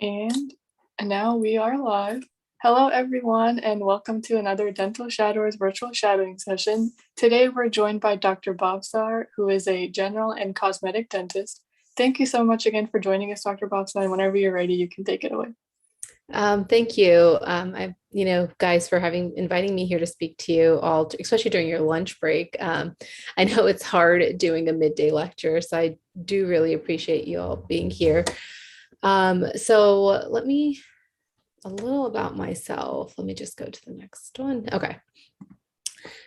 And now we are live. Hello, everyone, and welcome to another Dental Shadowers virtual shadowing session. Today, we're joined by Dr. Bhavsar, who is a general and cosmetic dentist. Thank you so much again for joining us, Dr. Bhavsar, and whenever you're ready, you can take it away. Thank you. Guys, for inviting me here to speak to you all, especially during your lunch break. I know it's hard doing a midday lecture, so I do really appreciate you all being here. So a little about myself. Let me just go to the next one. Okay.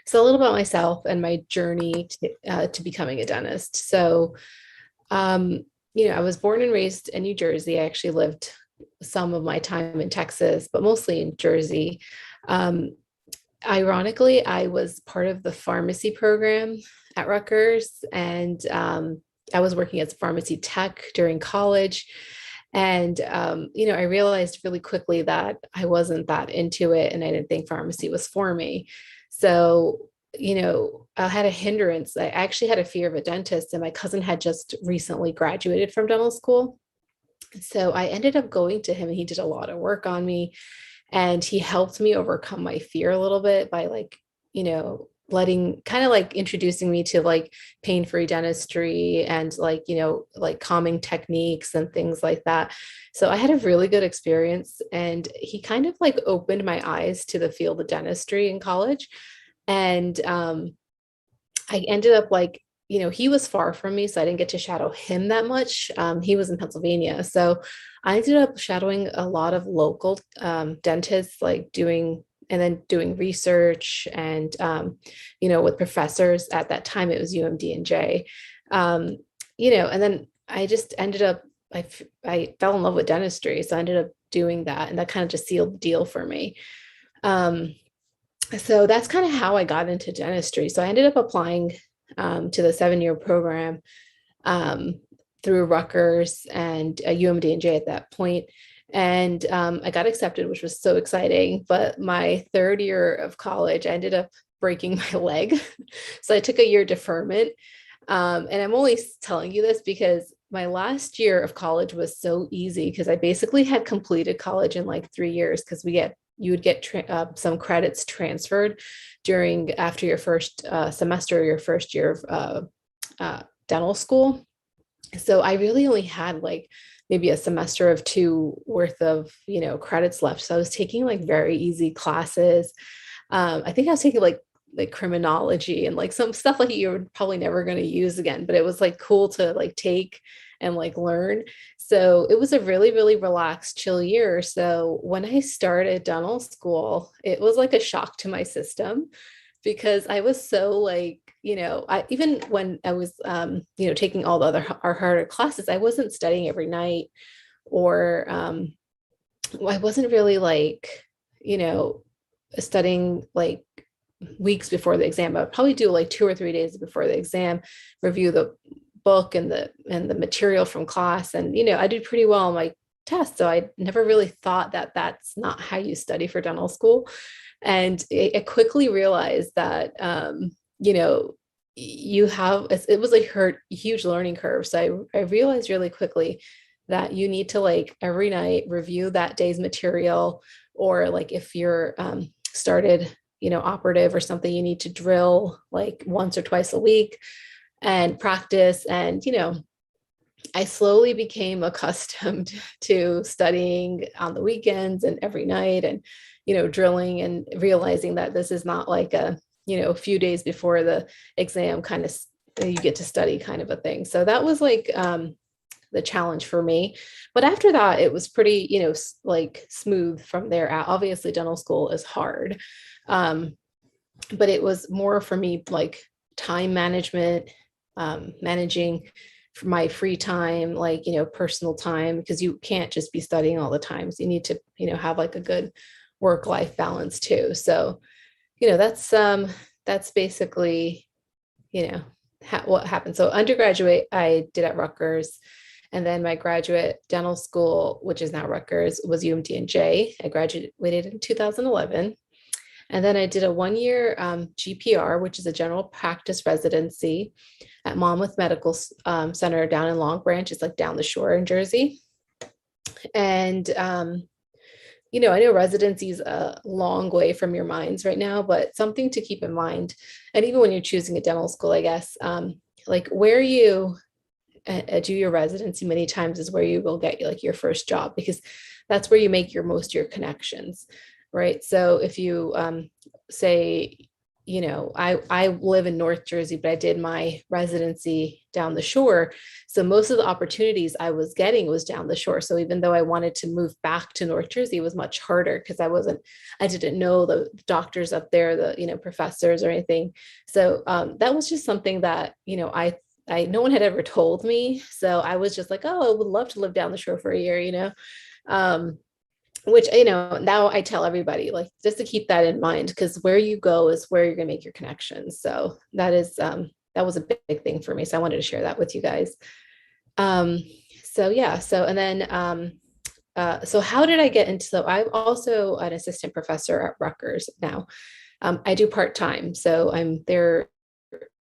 So a little about myself and my journey to becoming a dentist. So, I was born and raised in New Jersey. I actually lived some of my time in Texas, but mostly in Jersey. Ironically, I was part of the pharmacy program at Rutgers, and I was working as a pharmacy tech during college. And, I realized really quickly that I wasn't that into it, and I didn't think pharmacy was for me. So, I had a hindrance. I actually had a fear of a dentist, and my cousin had just recently graduated from dental school. So I ended up going to him, and he did a lot of work on me, and he helped me overcome my fear a little bit by introducing me to pain-free dentistry and calming techniques and things like that. So I had a really good experience, and he kind of opened my eyes to the field of dentistry in college. And I ended up he was far from me, so I didn't get to shadow him that much. He was in Pennsylvania. So I ended up shadowing a lot of local dentists, doing research and, with professors. At that time, it was UMD&J, and then I just ended up, I fell in love with dentistry. So I ended up doing that, and that kind of just sealed the deal for me. So that's kind of how I got into dentistry. So I ended up applying to the 7-year program through Rutgers and UMD&J at that point. And I got accepted, which was so exciting. But my 3rd year of college, I ended up breaking my leg. So I took a year deferment. And I'm only telling you this because my last year of college was so easy, because I basically had completed college in 3 years, because you would get some credits transferred after your first semester, your first year of dental school. So I really only had maybe a semester of 2 worth of, credits left. So I was taking very easy classes. I think I was taking like criminology and some stuff you're probably never going to use again, but it was cool to take and learn. So it was a really, really relaxed, chill year. So when I started dental school, it was a shock to my system, because I was so even when I was, taking all the our harder classes, I wasn't studying every night, or I wasn't really studying weeks before the exam. I would probably do 2 or 3 days before the exam, review the book and the material from class. And, I did pretty well on my test. So I never really thought that that's not how you study for dental school. And I quickly realized that, it was a huge learning curve. So I realized really quickly that you need to every night review that day's material, or if you're started, operative or something, you need to drill once or twice a week and practice. And, I slowly became accustomed to studying on the weekends and every night, and, drilling, and realizing that this is not a few days before the exam kind of you get to study kind of a thing. So that was the challenge for me. But after that, it was pretty, smooth from there out. Obviously, dental school is hard. But it was more for me, time management, managing my free time, personal time, because you can't just be studying all the time. So you need to, have a good work-life balance too. So, that's basically, what happened. So undergraduate, I did at Rutgers. And then my graduate dental school, which is now Rutgers, was UMD&J. I graduated in 2011. And then I did a 1-year GPR, which is a general practice residency at Monmouth Medical Center down in Long Branch. It's down the shore in Jersey. And, I know residency is a long way from your minds right now, but something to keep in mind. And even when you're choosing a dental school, I guess, like where you do your residency many times is where you will get like your first job, because that's where you make most of your connections, right? So if you say, I live in North Jersey, but I did my residency down the shore. So most of the opportunities I was getting was down the shore. So even though I wanted to move back to North Jersey, it was much harder because I didn't know the doctors up there, the, professors or anything. So that was just something that, no one had ever told me. So I was just like, oh, I would love to live down the shore for a year. Um, which, now I tell everybody, like, just to keep that in mind, because where you go is where you're going to make your connections. So that was a big thing for me. So I wanted to share that with you guys. Um, so yeah. So, and then, so how did I get into, so I'm also an assistant professor at Rutgers now. I do part-time. So I'm there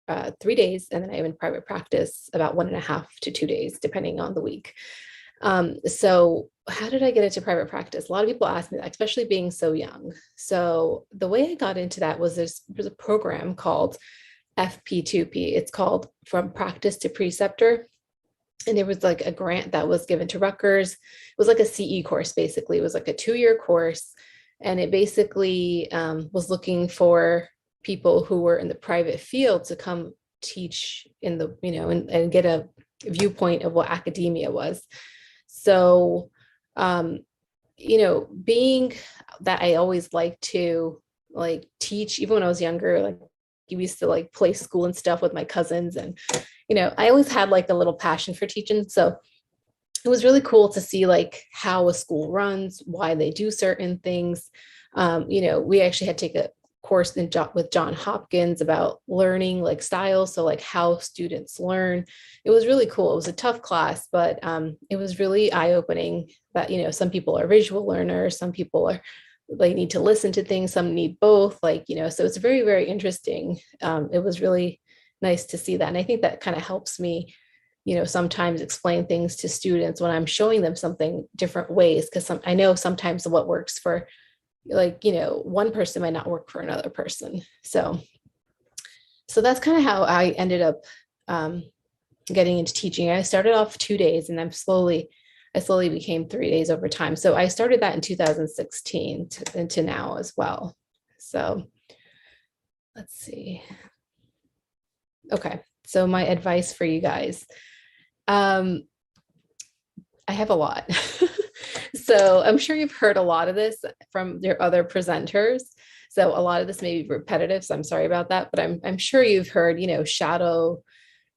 3 days, and then I have in private practice about 1.5 to 2 days, depending on the week. So how did I get into private practice? A lot of people ask me that, especially being so young. So the way I got into that was there's a program called FP2P. It's called From Practice to Preceptor. And there was like a grant that was given to Rutgers. It was like a CE course, basically. It was like a 2-year course. And it basically was looking for people who were in the private field to come teach in the, and get a viewpoint of what academia was. So, being that I always liked to like teach, even when I was younger, like you used to like play school and stuff with my cousins. And, I always had like a little passion for teaching. So it was really cool to see like how a school runs, why they do certain things. We actually had to take a course with John Hopkins about learning like styles. So like how students learn. It was really cool. It was a tough class, but it was really eye-opening that, some people are visual learners, some people are they need to listen to things, some need both, so it's very, very interesting. It was really nice to see that. And I think that kind of helps me, sometimes explain things to students when I'm showing them something different ways, because I know sometimes what works for one person might not work for another person. So that's kind of how I ended up getting into teaching. I started off 2 days, and I slowly became 3 days over time. So I started that in 2016 to now as well. So let's see. Okay. So my advice for you guys, I have a lot. So I'm sure you've heard a lot of this from your other presenters. So a lot of this may be repetitive, so I'm sorry about that, but I'm sure you've heard, shadow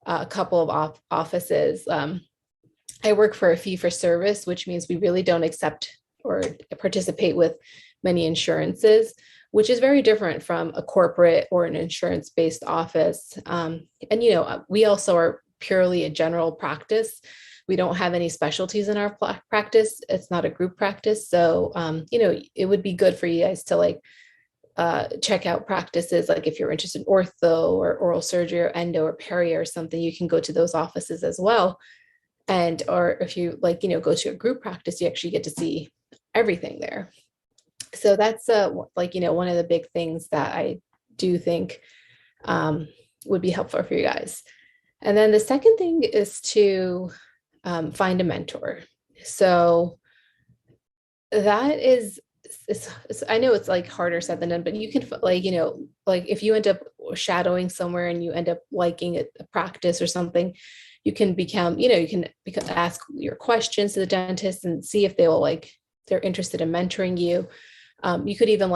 a couple of offices. I work for a fee for service, which means we really don't accept or participate with many insurances, which is very different from a corporate or an insurance-based office. And, we also are purely a general practice. We don't have any specialties in our practice. It's not a group practice. So, it would be good for you guys to check out practices. Like if you're interested in ortho or oral surgery or endo or peri or something, you can go to those offices as well. And, or if you go to a group practice, you actually get to see everything there. So that's one of the big things that I do think would be helpful for you guys. And then the second thing is to find a mentor. So that is, I know it's like harder said than done, but you can if you end up shadowing somewhere and you end up liking a practice or something, you can become, you can ask your questions to the dentist and see if they're interested in mentoring you. You could even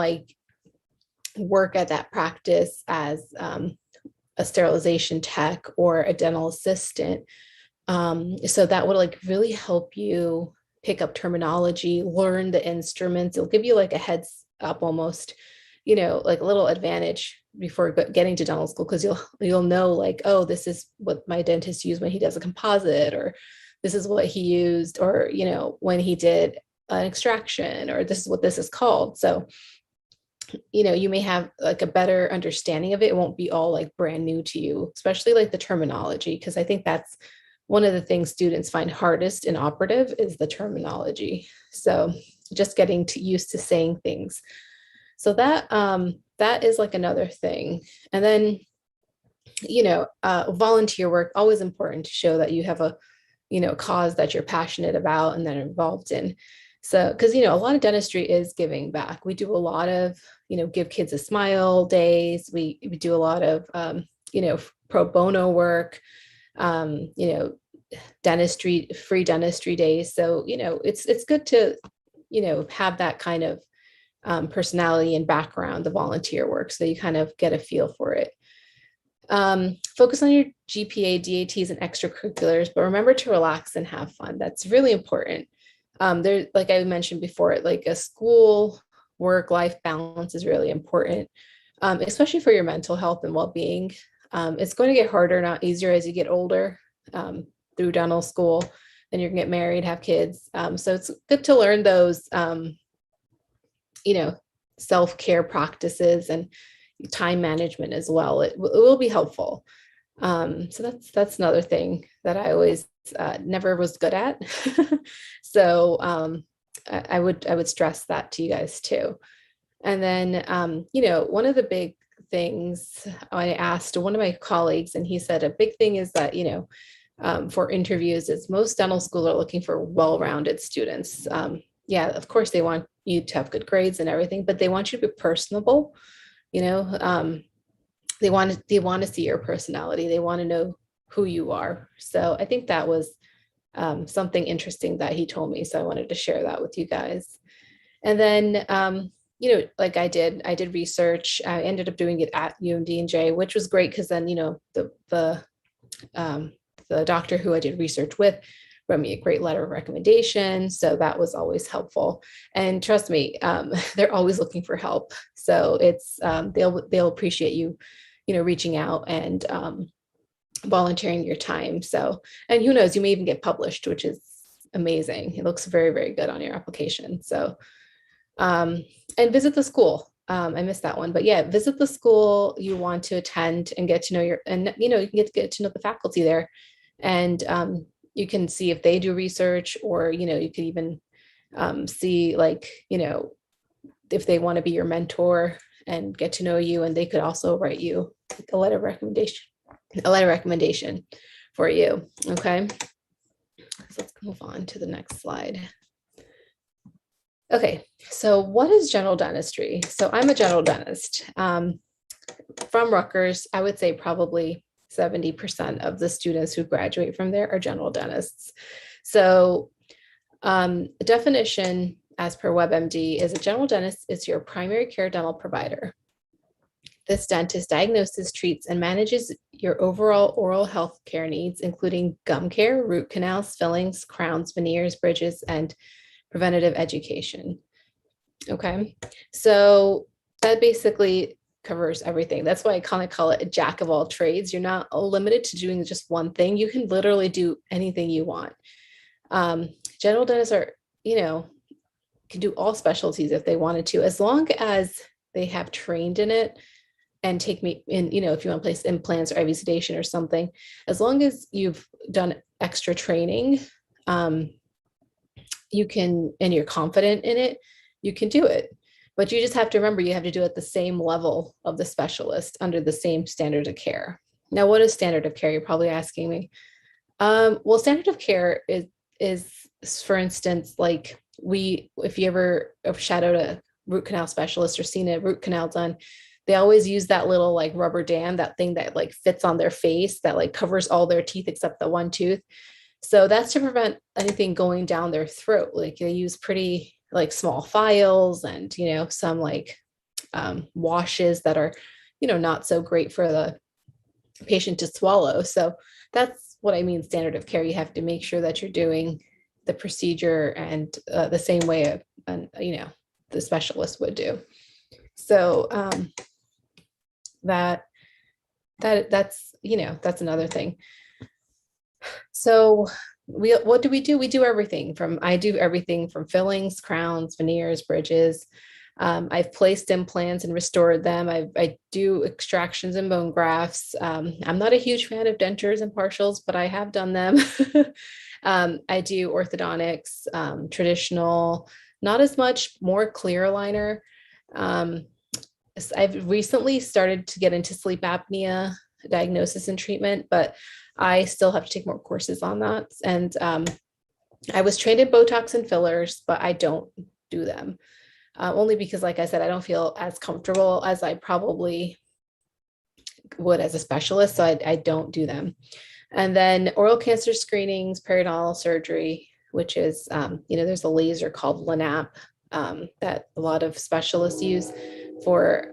work at that practice as a sterilization tech or a dental assistant. So that would really help you pick up terminology, learn the instruments. It'll give you a heads up almost, a little advantage before getting to dental school, because you'll know oh, this is what my dentist used when he does a composite, or this is what he used, or when he did an extraction, or this is what this is called. So you may have a better understanding of it. It won't be all brand new to you, especially the terminology, because I think that's one of the things students find hardest in operative is the terminology. So just getting used to saying things. So that is like another thing. And then, volunteer work, always important to show that you have a, cause that you're passionate about and that are involved in. So, because, a lot of dentistry is giving back. We do a lot of, give kids a smile days. We do a lot of, pro bono work, dentistry, free dentistry days. So, it's good to, have that kind of personality and background, the volunteer work, so you kind of get a feel for it. Focus on your GPA, DATs, and extracurriculars, but remember to relax and have fun. That's really important. There, like I mentioned before, like a school work-life balance is really important, especially for your mental health and well-being. It's going to get harder, not easier, as you get older through dental school. Then you're gonna get married, have kids. So it's good to learn those, self-care practices and time management as well. It will be helpful. So that's another thing that I always never was good at. So I would stress that to you guys too. And then one of the big things I asked one of my colleagues, and he said a big thing is that for interviews is most dental schools are looking for well-rounded students. Yeah, of course they want you to have good grades and everything, but they want you to be personable. They want to see your personality. They want to know who you are. So I think that was something interesting that he told me. So I wanted to share that with you guys. And then, like I did research. I ended up doing it at UMD&J, which was great because then, the doctor who I did research with wrote me a great letter of recommendation. So that was always helpful. And trust me, they're always looking for help. So it's they'll appreciate you, reaching out and volunteering your time. So, and who knows, you may even get published, which is amazing. It looks very, very good on your application. So, and visit the school. I missed that one, but yeah, visit the school you want to attend and get to know you can get to know the faculty there. And you can see if they do research, or, you could even see if they want to be your mentor and get to know you, and they could also write you a letter of recommendation for you. Okay. So let's move on to the next slide. Okay. So what is general dentistry? So I'm a general dentist from Rutgers. I would say probably 70% of the students who graduate from there are general dentists. So the definition as per WebMD is a general dentist is your primary care dental provider. This dentist diagnoses, treats, and manages your overall oral health care needs, including gum care, root canals, fillings, crowns, veneers, bridges, and preventative education. Okay, so that basically covers everything. That's why I kind of call it a jack of all trades. You're not limited to doing just one thing. You can literally do anything you want. General dentists are, can do all specialties if they wanted to, as long as they have trained in it and take me in, if you want to place implants or IV sedation or something, as long as you've done extra training, you can, and you're confident in it, you can do it. But you just have to remember, you have to do it at the same level of the specialist under the same standard of care. Now, what is standard of care? You're probably asking me. Well, standard of care is, for instance, like if you ever have shadowed a root canal specialist or seen a root canal done, they always use that little like rubber dam, that thing that like fits on their face that like covers all their teeth except the one tooth. So that's to prevent anything going down their throat. Like they use pretty like small files and, some like washes that are, not so great for the patient to swallow. So that's what I mean, standard of care. You have to make sure that you're doing the procedure and the same way the specialist would do. So that's that's another thing. So what do? We do everything from, I do everything from fillings, crowns, veneers, bridges. I've placed implants and restored them. I do extractions and bone grafts. I'm not a huge fan of dentures and partials, but I have done them. I do orthodontics, traditional, not as much, more clear aligner. I've recently started to get into sleep apnea diagnosis and treatment, but I still have to take more courses on that. And I was trained in Botox and fillers, but I don't do them. Only because, like I said, I don't feel as comfortable as I probably would as a specialist. So I don't do them. And then oral cancer screenings, periodontal surgery, which is, there's a laser called LANAP that a lot of specialists use for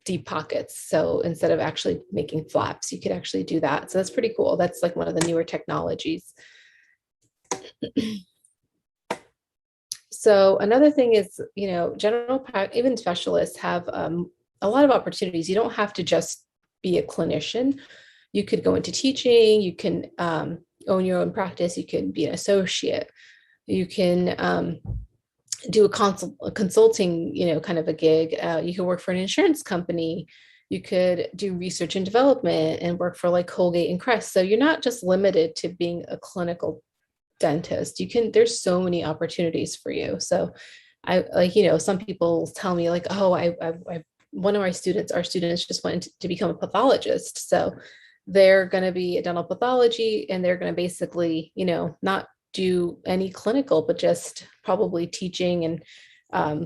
deep pockets. So instead of actually making flaps, you could actually do that. So that's pretty cool. That's like one of the newer technologies. So another thing is, even specialists have a lot of opportunities. You don't have to just be a clinician. You could go into teaching. You can own your own practice. You can be an associate. You can do a consulting, kind of a gig. You could work for an insurance company. You could do research and development and work for like Colgate and Crest. So you're not just limited to being a clinical dentist. There's so many opportunities for you. So some people tell me like, oh, one of our students just wanted to become a pathologist. So they're going to be a dental pathology and they're going to basically, not do any clinical, but just probably teaching and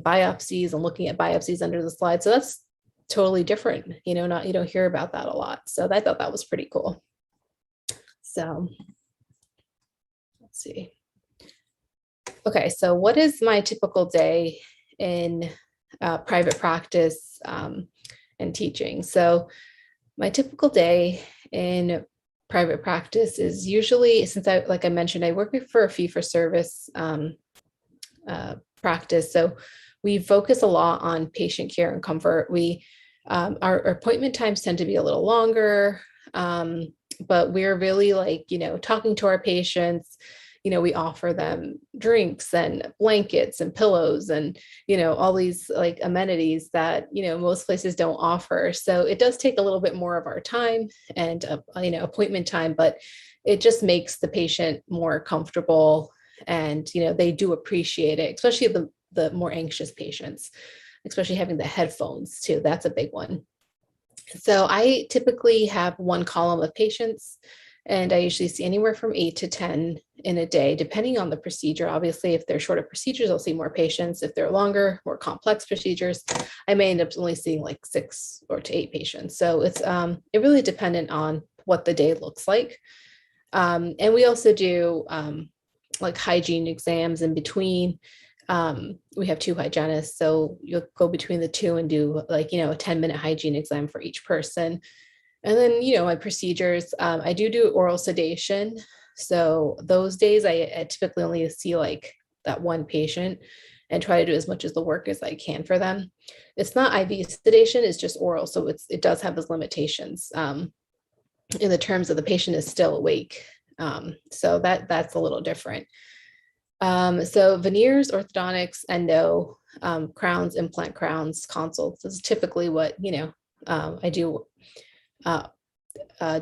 biopsies and looking at biopsies under the slide. So that's totally different, you don't hear about that a lot. So I thought that was pretty cool. So let's see. Okay, so what is my typical day in private practice and teaching? So my typical day in private practice is usually, since like I mentioned, I work for a fee-for-service practice. So we focus a lot on patient care and comfort. Our appointment times tend to be a little longer, but we're really like, talking to our patients. We offer them drinks and blankets and pillows and, all these like amenities that, most places don't offer. So it does take a little bit more of our time and, appointment time, but it just makes the patient more comfortable and, they do appreciate it, especially the more anxious patients, especially having the headphones too. That's a big one. So I typically have one column of patients. And I usually see anywhere from 8 to 10 in a day, depending on the procedure. Obviously, if they're shorter procedures, I'll see more patients. If they're longer, more complex procedures, I may end up only seeing like 6 or to 8 patients. So it's it really dependent on what the day looks like. And we also do like hygiene exams in between. We have 2 hygienists, so you'll go between the 2 and do like, a 10-minute hygiene exam for each person. And then, my procedures, I do oral sedation. So those days I typically only see like that one patient and try to do as much as the work as I can for them. It's not IV sedation, it's just oral. So it does have those limitations in the terms of the patient is still awake. So that's a little different. So veneers, orthodontics, endo, crowns, implant crowns, consults is typically what, I do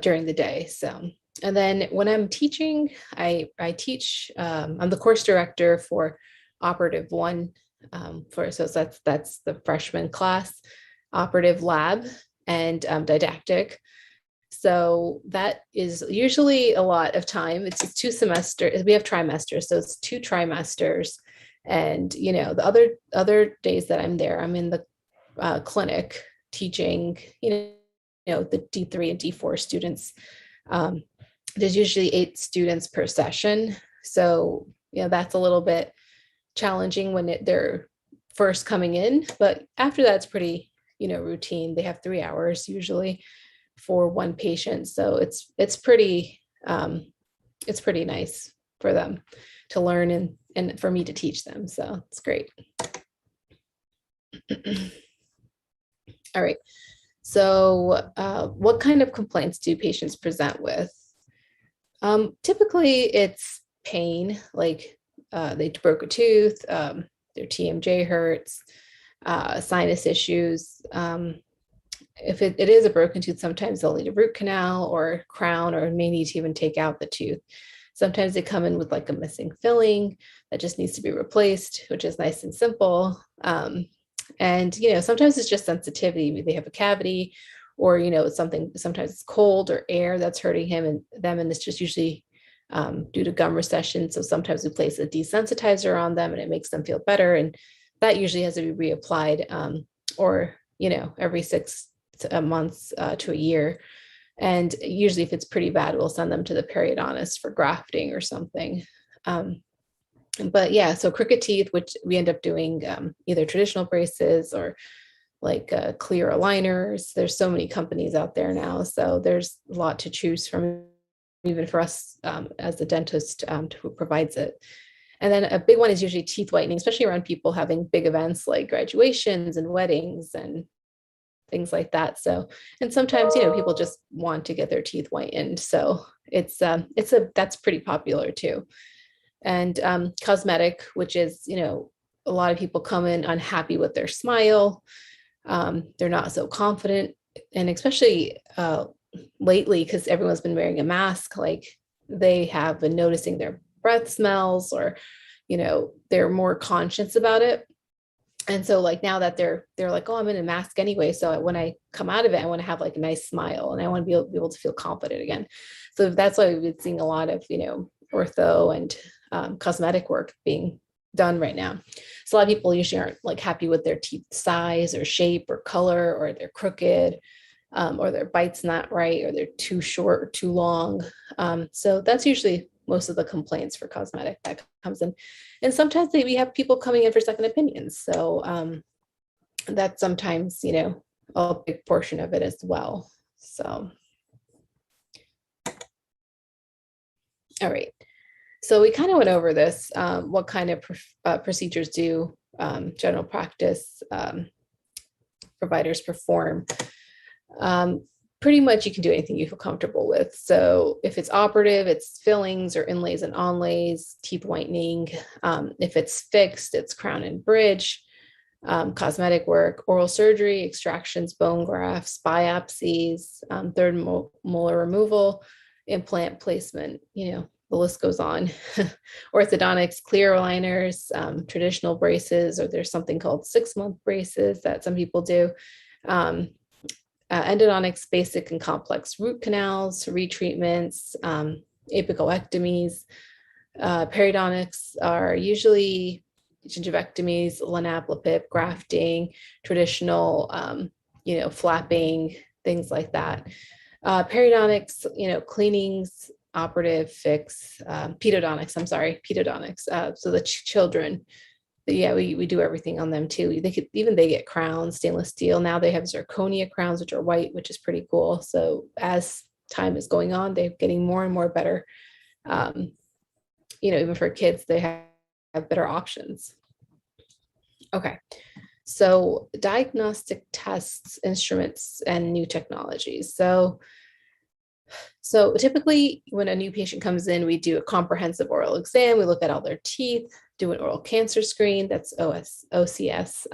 during the day. So, and then when I'm teaching, I teach, I'm the course director for operative 1 so that's the freshman class, operative lab and didactic. So that is usually a lot of time. It's 2 semesters. We have trimesters. So it's 2 trimesters. And, the other days that I'm there, I'm in the clinic teaching, the D3 and D4 students. There's usually 8 students per session. So, that's a little bit challenging when they're first coming in, but after that, it's pretty, routine. They have 3 hours usually for one patient. So it's pretty nice for them to learn and for me to teach them. So it's great. All right. So what kind of complaints do patients present with? Typically it's pain, like they broke a tooth, their TMJ hurts, sinus issues. If it is a broken tooth, sometimes they'll need a root canal or crown, or may need to even take out the tooth. Sometimes they come in with like a missing filling that just needs to be replaced, which is nice and simple. And, sometimes it's just sensitivity. Maybe they have a cavity, or, it's something, sometimes it's cold or air that's hurting them. And it's just usually due to gum recession. So sometimes we place a desensitizer on them and it makes them feel better. And that usually has to be reapplied, or, every 6 months to a year. And usually if it's pretty bad, we'll send them to the periodontist for grafting or something. But yeah, so crooked teeth, which we end up doing either traditional braces or like clear aligners. There's so many companies out there now. So there's a lot to choose from, even for us as a dentist who provides it. And then a big one is usually teeth whitening, especially around people having big events like graduations and weddings and things like that. So, and sometimes, people just want to get their teeth whitened. So that's pretty popular too. And cosmetic, which is, a lot of people come in unhappy with their smile. They're not so confident. And especially lately, because everyone's been wearing a mask, like they have been noticing their breath smells, or, they're more conscious about it. And so like now that they're like, oh, I'm in a mask anyway. So when I come out of it, I want to have like a nice smile and I want to be able to feel confident again. So that's why we've been seeing a lot of, ortho and cosmetic work being done right now. So a lot of people usually aren't like happy with their teeth size or shape or color, or they're crooked, or their bite's not right, or they're too short or too long. So that's usually most of the complaints for cosmetic that comes in. And sometimes we have people coming in for second opinions. So that's sometimes, a big portion of it as well. So, all right. So we kind of went over this, what kind of procedures do general practice providers perform. Pretty much you can do anything you feel comfortable with. So if it's operative, it's fillings or inlays and onlays, teeth whitening. If it's fixed, it's crown and bridge, cosmetic work, oral surgery, extractions, bone grafts, biopsies, third molar removal, implant placement, the list goes on. Orthodontics, clear aligners, traditional braces, or there's something called 6-month braces that some people do. Endodontics, basic and complex root canals, retreatments, apicoectomies. Periodontics are usually gingivectomies, linaplepip, grafting, traditional, flapping, things like that. Periodontics, cleanings, operative, fix, pedodontics. So the children. But yeah, we do everything on them too. They get crowns, stainless steel. Now they have zirconia crowns, which are white, which is pretty cool. So as time is going on, they're getting more and more better. Even for kids, they have better options. Okay. So diagnostic tests, instruments, and new technologies. So typically when a new patient comes in, we do a comprehensive oral exam. We look at all their teeth, do an oral cancer screen, that's OCS,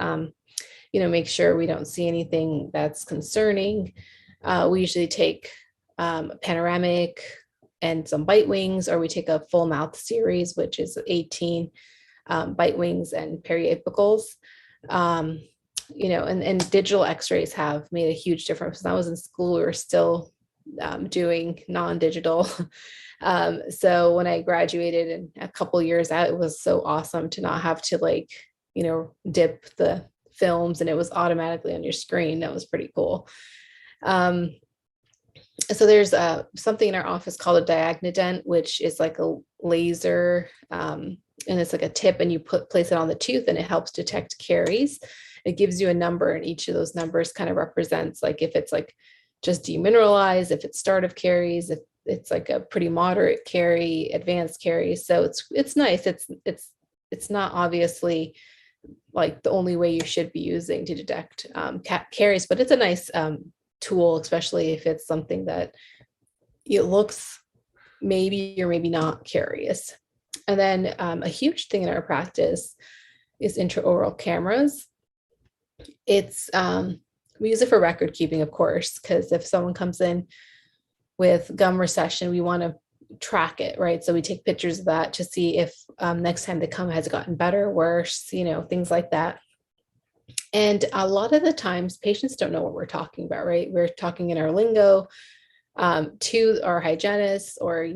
make sure we don't see anything that's concerning. We usually take a panoramic and some bite wings, or we take a full mouth series, which is 18 bite wings and periapicals. And digital x-rays have made a huge difference. When I was in school, we were still doing non-digital. So when I graduated and a couple years out, it was so awesome to not have to dip the films and it was automatically on your screen. That was pretty cool. So there's something in our office called a Diagnodent, which is like a laser, and it's like a tip, and you place it on the tooth and it helps detect caries. It gives you a number, and each of those numbers kind of represents like if it's like just demineralized, if it's start of caries, if it's like a pretty moderate carie, advanced caries. So it's nice. It's not obviously like the only way you should be using to detect caries, but it's a nice tool, especially if it's something that it looks maybe or maybe not carious. And then a huge thing in our practice is intraoral cameras. It's we use it for record keeping, of course, because if someone comes in with gum recession, we want to track it, right? So we take pictures of that to see if next time they come has gotten better, worse, things like that. And a lot of the times patients don't know what we're talking about, right? We're talking in our lingo to our hygienist or,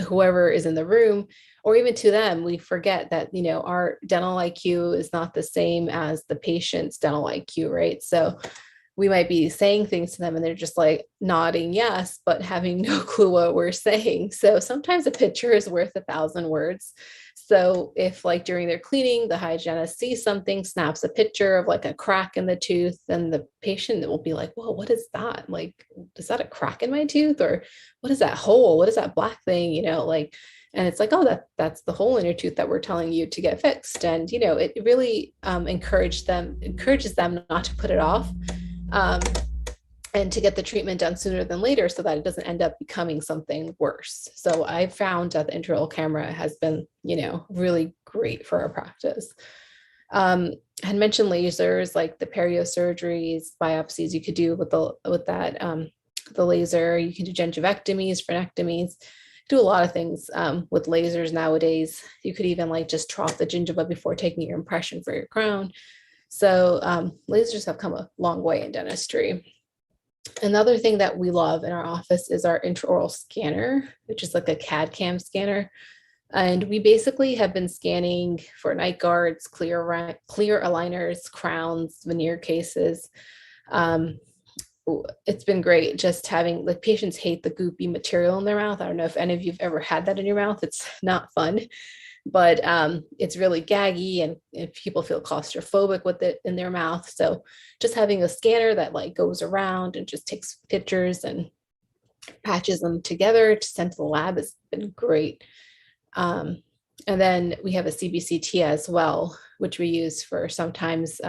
whoever is in the room, or even to them, we forget that, our dental IQ is not the same as the patient's dental IQ, right? So we might be saying things to them and they're just like nodding yes, but having no clue what we're saying. So sometimes a picture is worth 1,000 words. So if like during their cleaning, the hygienist sees something, snaps a picture of like a crack in the tooth, then the patient will be like, whoa, what is that? Like, is that a crack in my tooth? Or what is that hole? What is that black thing? And it's like, oh, that's the hole in your tooth that we're telling you to get fixed. And, it really encourages them not to put it off. And to get the treatment done sooner than later so that it doesn't end up becoming something worse. So I found that the intraoral camera has been, really great for our practice. I had mentioned lasers, like the perio surgeries, biopsies you could do with the laser. You can do gingivectomies, frenectomies, do a lot of things with lasers nowadays. You could even like just trough the gingiva before taking your impression for your crown. So lasers have come a long way in dentistry. Another thing that we love in our office is our intraoral scanner, which is like a CAD CAM scanner. And we basically have been scanning for night guards, clear aligners, crowns, veneer cases. It's been great just having, like, patients hate the goopy material in their mouth. I don't know if any of you've ever had that in your mouth. It's not fun, but it's really gaggy and people feel claustrophobic with it in their mouth. So just having a scanner that like goes around and just takes pictures and patches them together to send to the lab has been great. And then we have a CBCT as well, which we use for sometimes,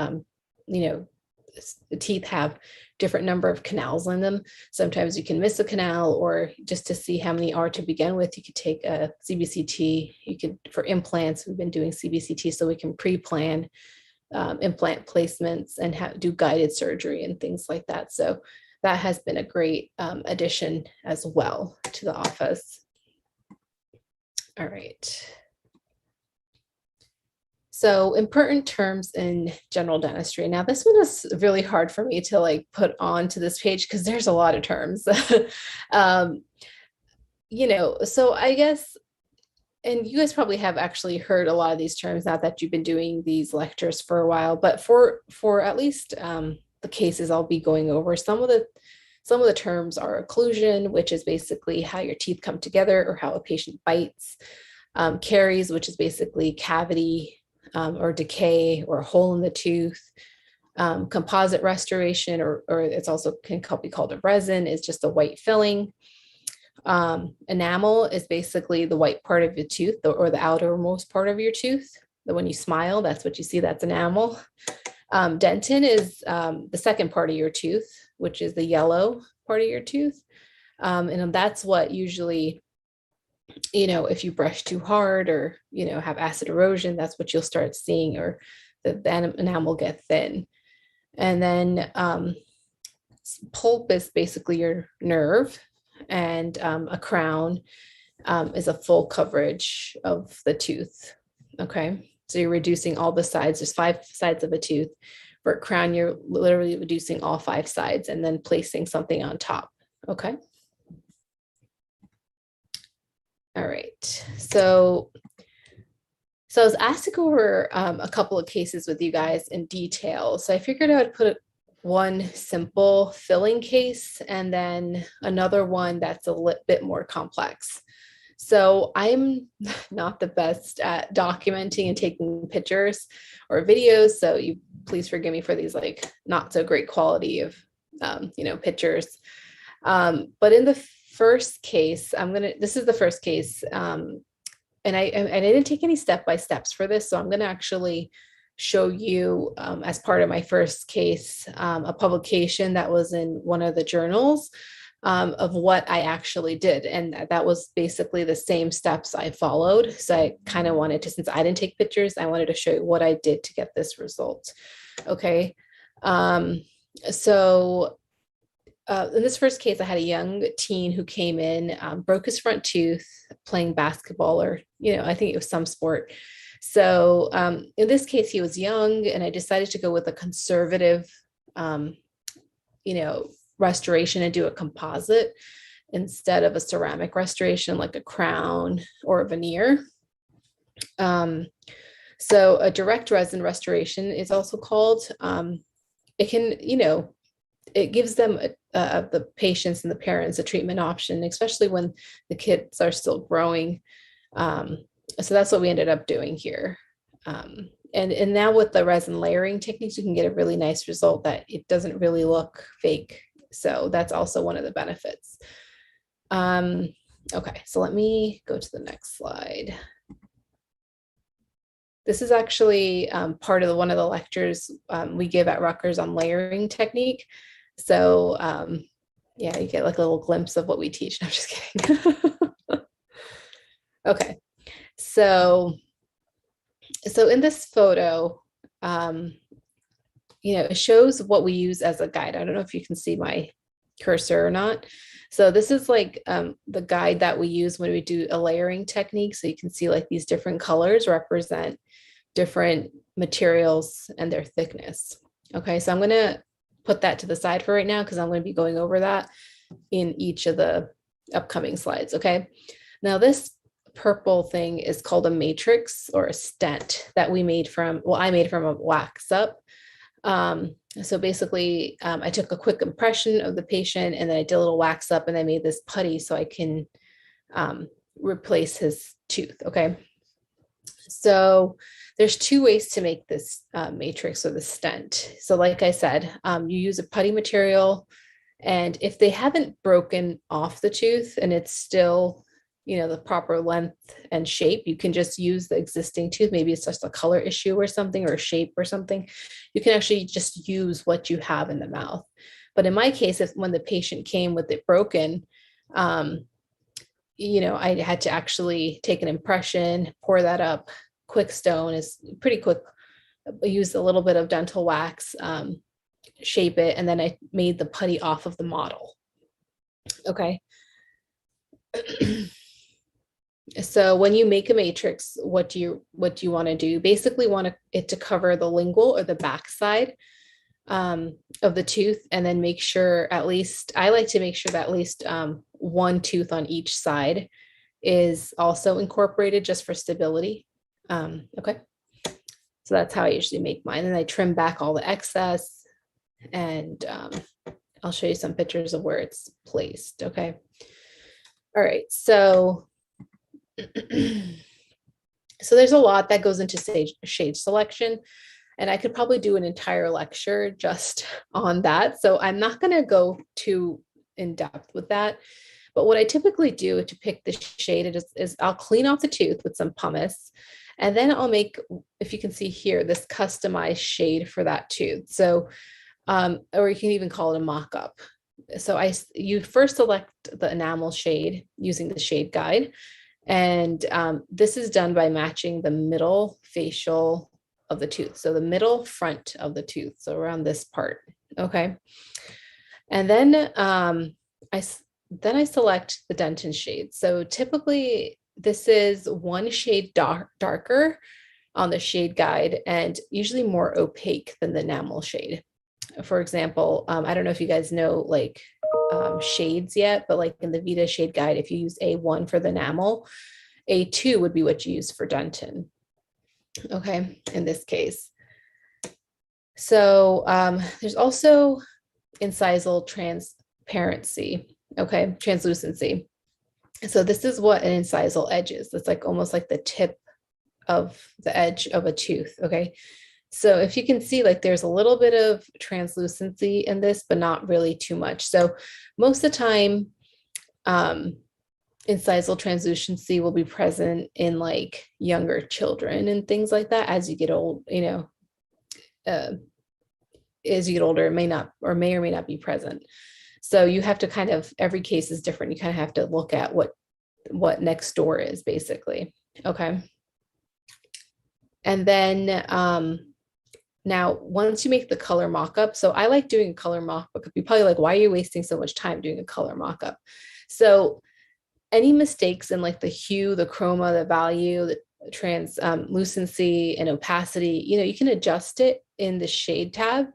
the teeth have different number of canals in them. Sometimes you can miss a canal, or just to see how many are to begin with, you could take a CBCT. You could, for implants, we've been doing CBCT so we can pre-plan implant placements and do guided surgery and things like that. So that has been a great addition as well to the office. All right. So important terms in general dentistry. Now, this one is really hard for me to like put onto this page because there's a lot of terms. So I guess, and you guys probably have actually heard a lot of these terms now that you've been doing these lectures for a while, but for at least the cases I'll be going over, some of the terms are occlusion, which is basically how your teeth come together or how a patient bites. Caries, which is basically cavity or decay or a hole in the tooth. Composite restoration, or it's also can be called a resin, is just a white filling. Enamel is basically the white part of your tooth or the outermost part of your tooth. When you smile, that's what you see, that's enamel. Dentin is the second part of your tooth, which is the yellow part of your tooth. And that's what usually, if you brush too hard or, have acid erosion, that's what you'll start seeing, or the enamel get thin. And then pulp is basically your nerve, and a crown is a full coverage of the tooth. Okay. So you're reducing all the sides. There's 5 sides of a tooth. For a crown, you're literally reducing all 5 sides and then placing something on top. Okay. All right. So I was asked to go over a couple of cases with you guys in detail. So I figured I would put one simple filling case and then another one that's a little bit more complex. So I'm not the best at documenting and taking pictures or videos. So you please forgive me for these like not so great quality of, pictures. But in the first case, this is the first case. And I didn't take any step-by-steps for this. So I'm going to actually show you as part of my first case, a publication that was in one of the journals. of what I actually did. And that was basically the same steps I followed. So I kind of wanted to, since I didn't take pictures, I wanted to show you what I did to get this result. Okay. So in this first case, I had a young teen who came in, broke his front tooth playing basketball, or, I think it was some sport. So in this case, he was young, and I decided to go with a conservative, restoration and do a composite instead of a ceramic restoration, like a crown or a veneer. So a direct resin restoration is also called. It can, it gives them the patients and the parents a treatment option, especially when the kids are still growing. So that's what we ended up doing here. And now with the resin layering techniques, you can get a really nice result that it doesn't really look fake. So that's also one of the benefits. Okay, so let me go to the next slide. This is actually part of one of the lectures we give at Rutgers on layering technique. So yeah, you get like a little glimpse of what we teach. No, I'm just kidding. Okay, so in this photo, it shows what we use as a guide. I don't know if you can see my cursor or not. So this is like the guide that we use when we do a layering technique. So you can see like these different colors represent different materials and their thickness. Okay, so I'm going to put that to the side for right now because I'm going to be going over that in each of the upcoming slides. Okay, now this purple thing is called a matrix or a stent that we made from, I made from a wax up. So basically, I took a quick impression of the patient and then I did a little wax up and I made this putty so I can replace his tooth. Okay. So there's two ways to make this matrix or the stent. So like I said, you use a putty material, and if they haven't broken off the tooth and it's still, the proper length and shape, you can just use the existing tooth. Maybe it's just a color issue or something, or a shape or something. You can actually just use what you have in the mouth. But in my case, when the patient came with it broken, I had to actually take an impression, pour that up. Quick stone is pretty quick. I used a little bit of dental wax, shape it, and then I made the putty off of the model. Okay. So when you make a matrix, what do you want to do? Basically want it to cover the lingual or the back side of the tooth, and then make sure I like to make sure that at least one tooth on each side is also incorporated just for stability. Okay. So that's how I usually make mine. And I trim back all the excess, and I'll show you some pictures of where it's placed. Okay. All right. So there's a lot that goes into shade selection, and I could probably do an entire lecture just on that. So I'm not going to go too in depth with that. But what I typically do to pick the shade is I'll clean off the tooth with some pumice, and then I'll make, if you can see here, this customized shade for that tooth. So, or you can even call it a mock-up. So you first select the enamel shade using the shade guide. And this is done by matching the middle facial of the tooth. So the middle front of the tooth. So around this part. Okay. And then I select the dentin shade. So typically this is one shade darker on the shade guide, and usually more opaque than the enamel shade. For example, I don't know if you guys know like shades yet, but like in the Vita shade guide, if you use A1 for the enamel, A2 would be what you use for dentin. Okay, in this case. So there's also incisal transparency. Okay, translucency. So this is what an incisal edge is. It's like almost like the tip of the edge of a tooth. Okay. So if you can see, like there's a little bit of translucency in this, but not really too much. So most of the time, incisal translucency will be present in like younger children and things like that. As you get old, as you get older, it may or may not be present. So you have to kind of, every case is different. You kind of have to look at what next door is basically. Okay. And then now once you make the color mock-up, so I like doing a color mock-up. You're probably like, why are you wasting so much time doing a color mock-up? So any mistakes in like the hue, the chroma, the value, the translucency and opacity, you can adjust it in the shade tab.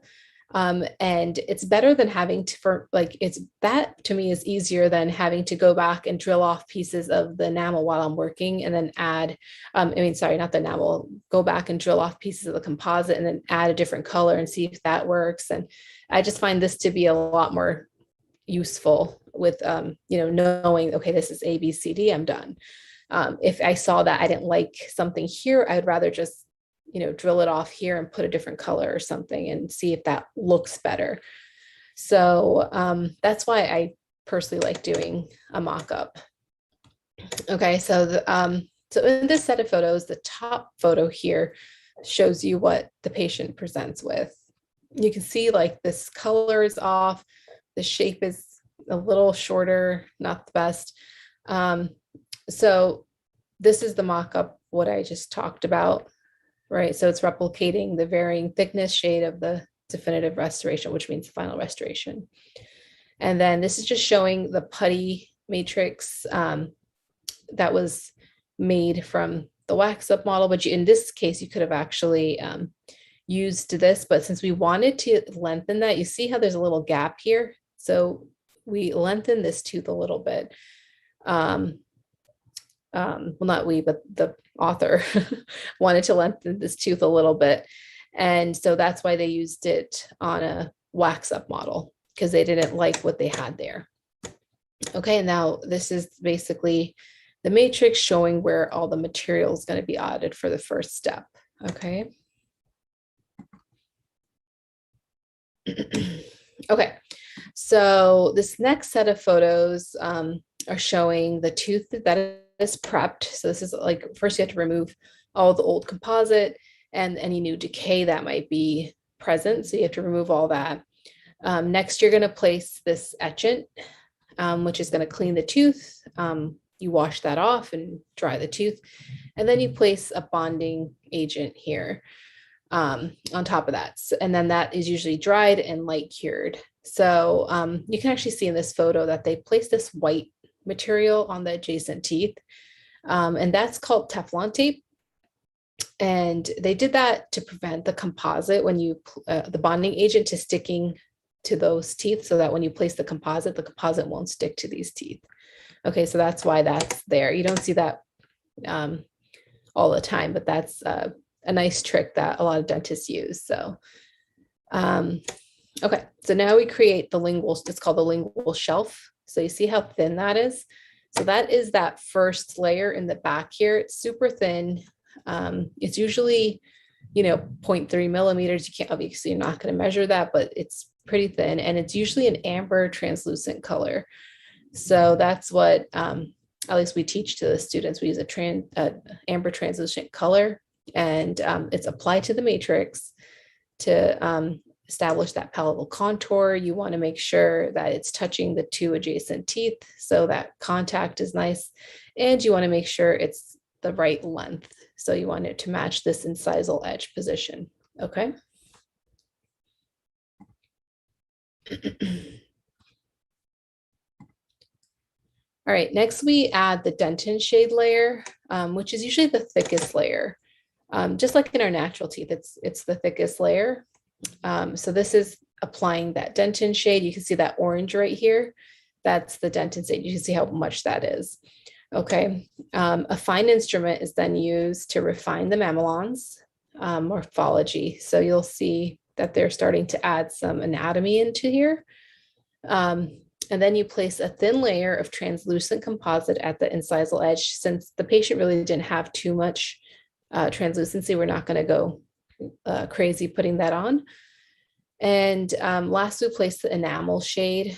And it's better than having to, it's that to me is easier than having to go back and drill off pieces of the enamel while I'm working and then add, sorry, not the enamel, go back and drill off pieces of the composite and then add a different color and see if that works. And I just find this to be a lot more useful with, knowing, okay, this is A, B, C, D, I'm done. If I saw that I didn't like something here, I'd rather just drill it off here and put a different color or something and see if that looks better. So that's why I personally like doing a mock-up. Okay, so so in this set of photos, the top photo here shows you what the patient presents with. You can see like this color is off, the shape is a little shorter, not the best. So this is the mock-up, what I just talked about. Right, so it's replicating the varying thickness shade of the definitive restoration, which means the final restoration. And then this is just showing the putty matrix that was made from the wax up model, but in this case, you could have actually used this, but since we wanted to lengthen that, you see how there's a little gap here. So we lengthen this tooth a little bit. Well, not we, but the author wanted to lengthen this tooth a little bit. And so that's why they used it on a wax up model, because they didn't like what they had there. Okay, now this is basically the matrix showing where all the material is going to be added for the first step. Okay. Okay, so this next set of photos are showing the tooth that is prepped. So this is like, first you have to remove all the old composite and any new decay that might be present. So you have to remove all that. Next, you're going to place this etchant, which is going to clean the tooth. You wash that off and dry the tooth. And then you place a bonding agent here on top of that. And then that is usually dried and light cured. So you can actually see in this photo that they place this white material on the adjacent teeth. And that's called Teflon tape. And they did that to prevent the composite when you, the bonding agent to sticking to those teeth, so that when you place the composite won't stick to these teeth. Okay, so that's why that's there. You don't see that all the time, but that's a nice trick that a lot of dentists use. So, okay, so now we create the lingual, it's called the lingual shelf. So you see how thin that is? So that is that first layer in the back here. It's super thin. It's usually, 0.3 millimeters. You can't, obviously you're not going to measure that, but it's pretty thin. And it's usually an amber translucent color. So that's what, at least we teach to the students. We use a amber translucent color, and it's applied to the matrix to establish that palatal contour. You want to make sure that it's touching the two adjacent teeth so that contact is nice. And you want to make sure it's the right length. So you want it to match this incisal edge position. Okay. All right, next we add the dentin shade layer, which is usually the thickest layer. Just like in our natural teeth, it's the thickest layer. So this is applying that dentin shade. You can see that orange right here. That's the dentin shade. You can see how much that is. Okay. A fine instrument is then used to refine the mamelons morphology. So you'll see that they're starting to add some anatomy into here. And then you place a thin layer of translucent composite at the incisal edge. Since the patient really didn't have too much translucency, we're not going to go crazy putting that on. And last, we place the enamel shade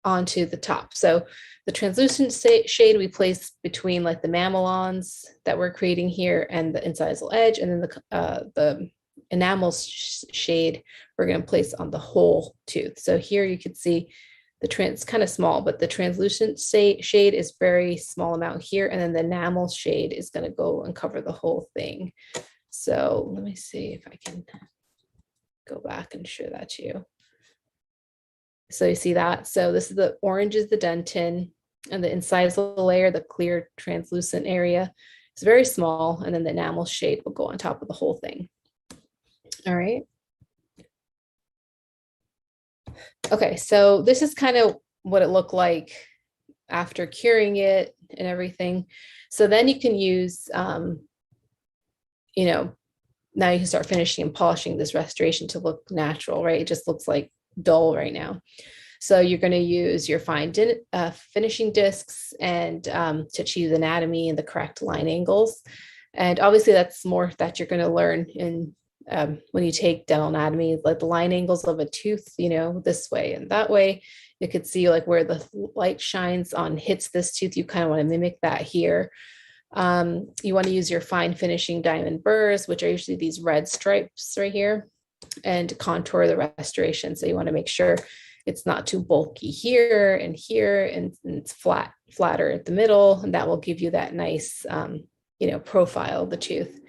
onto the top. So the translucent shade we place between like the mamelons that we're creating here and the incisal edge, and then the enamel shade we're going to place on the whole tooth. So here you can see it's kind of small, but the translucent shade is very small amount here. And then the enamel shade is going to go and cover the whole thing. So let me see if I can go back and show that to you. So you see that? So this is the orange is the dentin, and the incisal layer, the clear translucent area, is very small. And then the enamel shade will go on top of the whole thing. All right. Okay, so this is kind of what it looked like after curing it and everything. So then you can use, you know, now you can start finishing and polishing this restoration to look natural, right? It just looks like dull right now. So you're going to use your fine finishing discs and to achieve the anatomy and the correct line angles. And obviously that's more that you're going to learn in when you take dental anatomy, like the line angles of a tooth, you know, this way and that way. You could see like where the light shines on hits this tooth. You kind of want to mimic that here. You want to use your fine finishing diamond burrs, which are usually these red stripes right here, and contour the restoration. So you want to make sure it's not too bulky here, and it's flatter at the middle, and that will give you that nice, you know, profile of the tooth.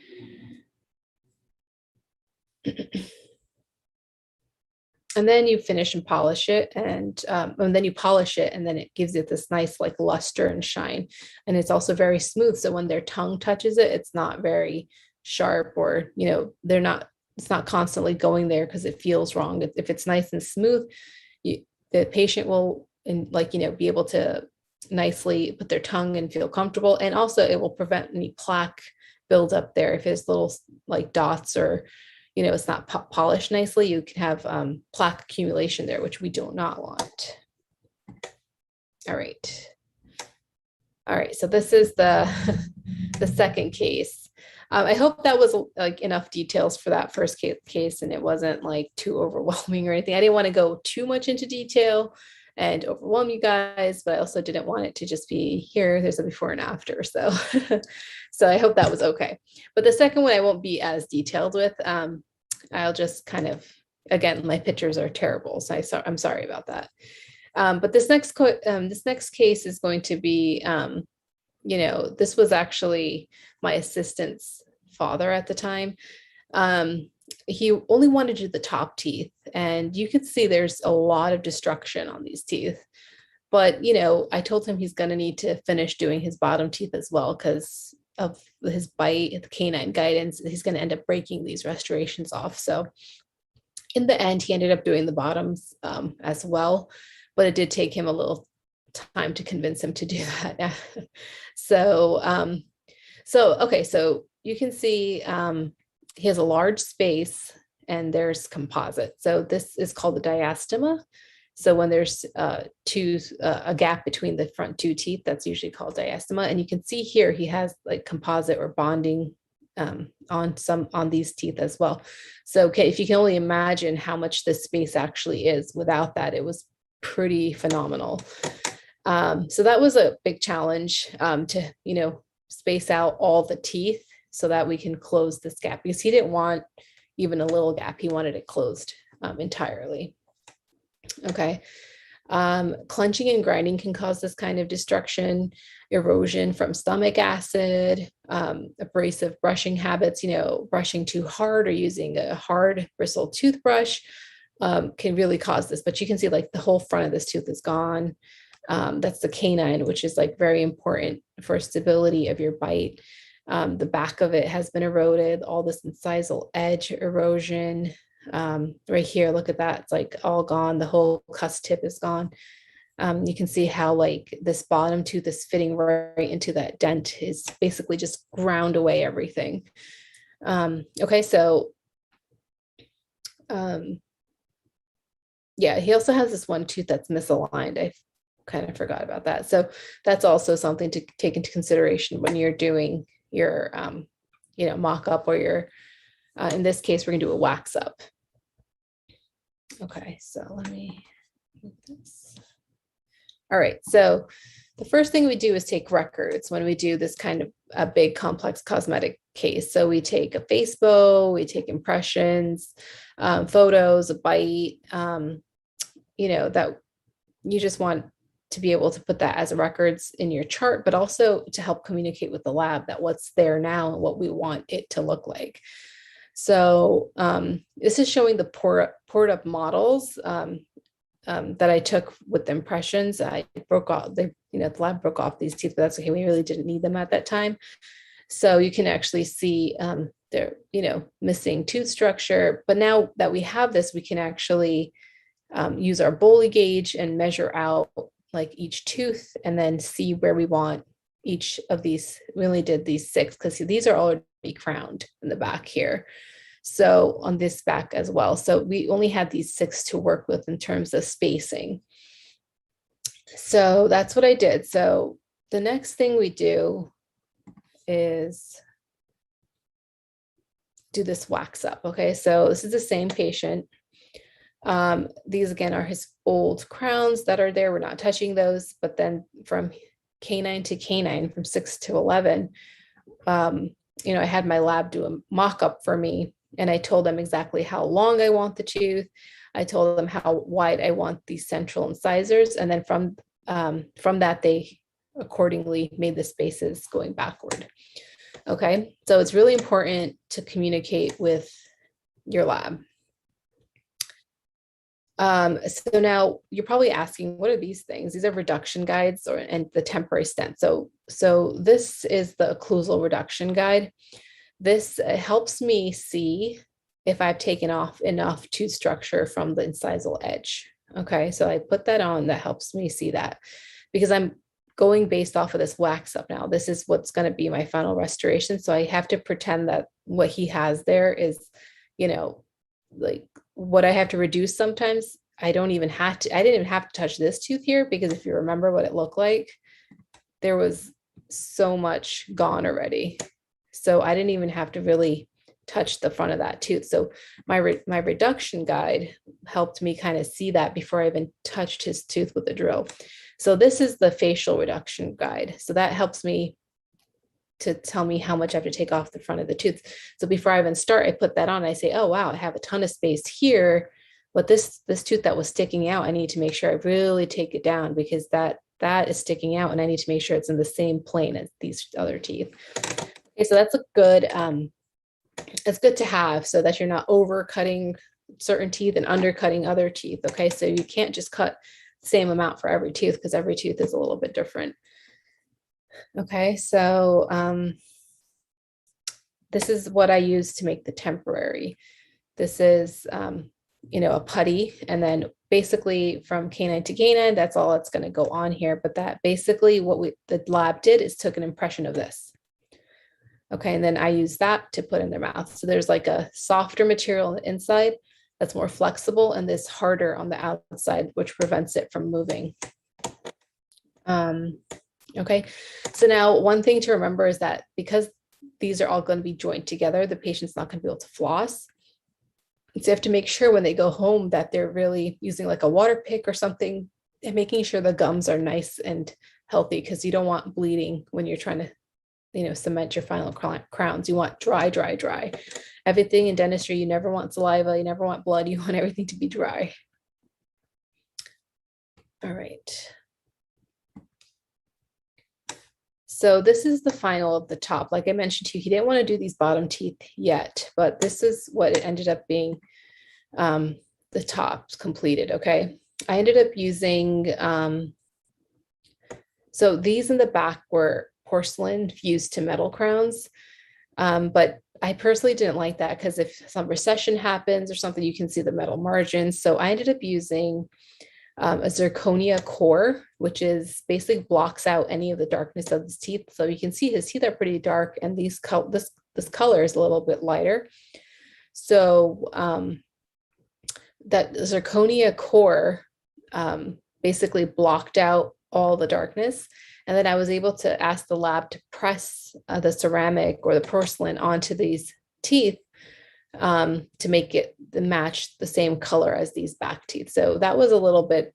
And then you finish and polish it, and then you polish it, and then it gives it this nice like luster and shine. And it's also very smooth. So when their tongue touches it, it's not very sharp, or, you know, it's not constantly going there because it feels wrong. If it's nice and smooth, the patient will, like, you know, be able to nicely put their tongue and feel comfortable. And also it will prevent any plaque buildup there. If there's little like dots, or, you know, it's not polished nicely, you can have plaque accumulation there, which we do not want. All right. All right, so this is the second case. I hope that was like enough details for that first case, and it wasn't like too overwhelming or anything. I didn't want to go too much into detail and overwhelm you guys, but I also didn't want it to just be here, there's a before and after. So, so I hope that was okay. But the second one I won't be as detailed with. I'll just kind of, again, my pictures are terrible, so I'm sorry about that. But this next case is going to be, you know, this was actually my assistant's father at the time. He only wanted to do the top teeth, and you can see there's a lot of destruction on these teeth. But, you know, I told him he's going to need to finish doing his bottom teeth as well because of his bite, the canine guidance. He's going to end up breaking these restorations off. So in the end, he ended up doing the bottoms as well, but it did take him a little time to convince him to do that. So, okay, so you can see he has a large space, and there's composite. So this is called the diastema. So when there's a gap between the front two teeth, that's usually called diastema. And you can see here he has like composite or bonding on these teeth as well. So okay, if you can only imagine how much this space actually is, without that, it was pretty phenomenal. So that was a big challenge to, you know, space out all the teeth so that we can close this gap, because he didn't want even a little gap. He wanted it closed entirely. Okay. Clenching and grinding can cause this kind of destruction, erosion from stomach acid, abrasive brushing habits, you know, brushing too hard or using a hard bristle toothbrush can really cause this. But you can see like the whole front of this tooth is gone. That's the canine, which is like very important for stability of your bite. The back of it has been eroded, all this incisal edge erosion. Right here, look at that, it's like all gone. The whole cusp tip is gone. You can see how like this bottom tooth is fitting right into that dent, is basically just ground away everything. Okay, so yeah, he also has this one tooth that's misaligned. I kind of forgot about that. So that's also something to take into consideration when you're doing your, you know, mock-up, or your, in this case, we're gonna do a wax up. Okay, so let me move this. All right, so the first thing we do is take records when we do this kind of a big complex cosmetic case. So we take a FaceBo, we take impressions, photos, a bite, that you just want to be able to put that as records in your chart, but also to help communicate with the lab that what's there now and what we want it to look like. So this is showing the poured up models that I took with the impressions. I broke off, the lab broke off these teeth, but that's okay. We really didn't need them at that time. So you can actually see they're, missing tooth structure. But now that we have this, we can actually use our Boley gauge and measure out like each tooth and then see where we want each of these. We only did these 6 because these are already crowned in the back here. So on this back as well. So we only had these 6 to work with in terms of spacing. So that's what I did. So the next thing we do is do this wax up. Okay, so this is the same patient. These again are his old crowns that are there. We're not touching those, but then from canine to canine, from 6 to 11, I had my lab do a mock-up for me, and I told them exactly how long I want the tooth. I told them how wide I want these central incisors, and then from that, they accordingly made the spaces going backward. Okay, so it's really important to communicate with your lab. So now you're probably asking, what are these things? These are reduction guides and the temporary stent. So this is the occlusal reduction guide. This helps me see if I've taken off enough tooth structure from the incisal edge. Okay, so I put that on. That helps me see that because I'm going based off of this wax up now. This is what's going to be my final restoration. So I have to pretend that what he has there is, like what I have to reduce sometimes. I didn't even have to touch this tooth here because if you remember what it looked like, there was so much gone already. So I didn't even have to really touch the front of that tooth. So my reduction guide helped me kind of see that before I even touched his tooth with a drill. So this is the facial reduction guide. So that helps me to tell me how much I have to take off the front of the tooth. So before I even start, I put that on. I say, oh, wow, I have a ton of space here. But this tooth that was sticking out, I need to make sure I really take it down because that is sticking out and I need to make sure it's in the same plane as these other teeth. Okay, so that's a good, it's good to have so that you're not overcutting certain teeth and undercutting other teeth. Okay, so you can't just cut the same amount for every tooth because every tooth is a little bit different. Okay, so this is what I use to make the temporary. This is, a putty, and then basically from canine to canine, that's all that's going to go on here. But that basically what the lab did is took an impression of this. Okay, and then I use that to put in their mouth. So there's like a softer material on the inside that's more flexible, and this harder on the outside, which prevents it from moving. Okay, so now one thing to remember is that because these are all going to be joined together, the patient's not going to be able to floss. So you have to make sure when they go home that they're really using like a water pick or something and making sure the gums are nice and healthy because you don't want bleeding when you're trying to, cement your final crowns. You want dry, dry, dry. Everything in dentistry, you never want saliva, you never want blood, you want everything to be dry. All right. So this is the final of the top. Like I mentioned to you, he didn't want to do these bottom teeth yet, but this is what it ended up being, the tops completed, okay? I ended up using, so these in the back were porcelain fused to metal crowns, but I personally didn't like that because if some recession happens or something, you can see the metal margins. So I ended up using a zirconia core, which is basically blocks out any of the darkness of his teeth. So you can see his teeth are pretty dark and this color is a little bit lighter. So that zirconia core basically blocked out all the darkness. And then I was able to ask the lab to press the ceramic or the porcelain onto these teeth to make it match the same color as these back teeth. So that was a little bit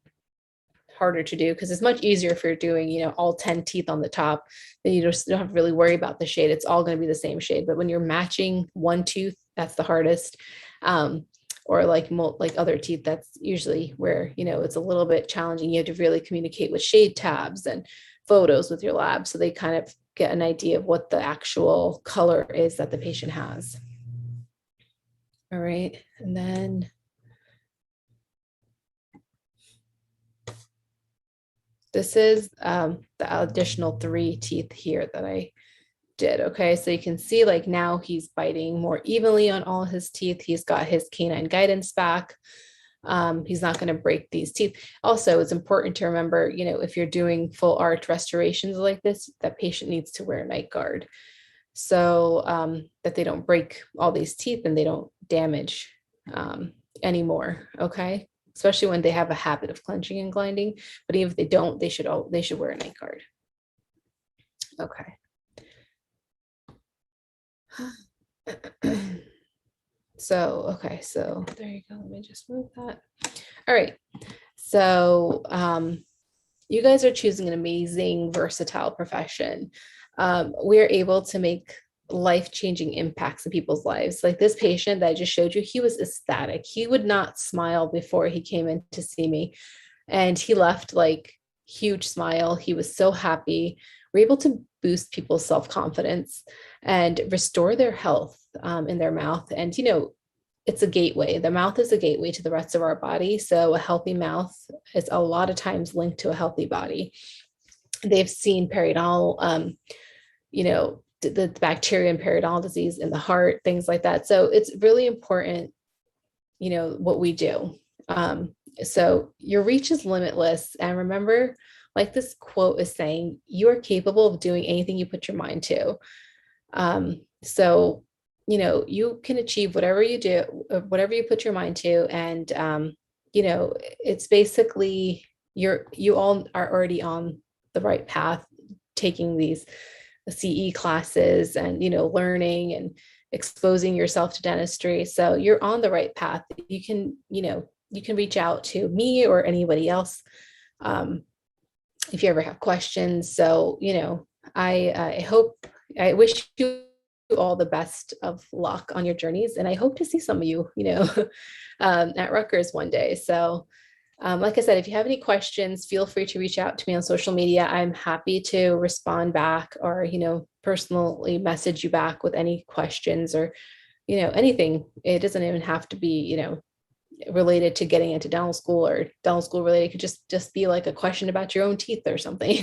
harder to do because it's much easier if you're doing, all 10 teeth on the top, then you just don't have to really worry about the shade. It's all going to be the same shade. But when you're matching one tooth, that's the hardest. Or like other teeth, that's usually where, it's a little bit challenging. You have to really communicate with shade tabs and photos with your lab. So they kind of get an idea of what the actual color is that the patient has. All right. And then this is the additional 3 teeth here that I did. Okay, so you can see like now he's biting more evenly on all his teeth. He's got his canine guidance back. He's not going to break these teeth. Also, it's important to remember, if you're doing full arch restorations like this, that patient needs to wear a night guard so that they don't break all these teeth and they don't damage anymore. Okay, especially when they have a habit of clenching and grinding. But even if they don't, they should wear a night guard. Okay. So there you go. Let me just move that. All right. So you guys are choosing an amazing, versatile profession. We're able to make life-changing impacts in people's lives. Like this patient that I just showed you, he was ecstatic. He would not smile before he came in to see me. And he left like huge smile. He was so happy. We're able to boost people's self-confidence and restore their health in their mouth. And, it's a gateway. The mouth is a gateway to the rest of our body. So a healthy mouth is a lot of times linked to a healthy body. They've seen periodontal, the bacteria and periodontal disease in the heart, things like that. So it's really important, what we do. So your reach is limitless. And remember, like this quote is saying, you are capable of doing anything you put your mind to. So, you can achieve whatever you do, whatever you put your mind to. And, it's basically you all are already on the right path, taking these CE classes and, learning and exposing yourself to dentistry. So you're on the right path. You can reach out to me or anybody else if you ever have questions. So, I wish you all the best of luck on your journeys. And I hope to see some of you, at Rutgers one day. So, like I said, if you have any questions, feel free to reach out to me on social media. I'm happy to respond back or, personally message you back with any questions or, anything. It doesn't even have to be, related to getting into dental school or dental school related. It could just be like a question about your own teeth or something.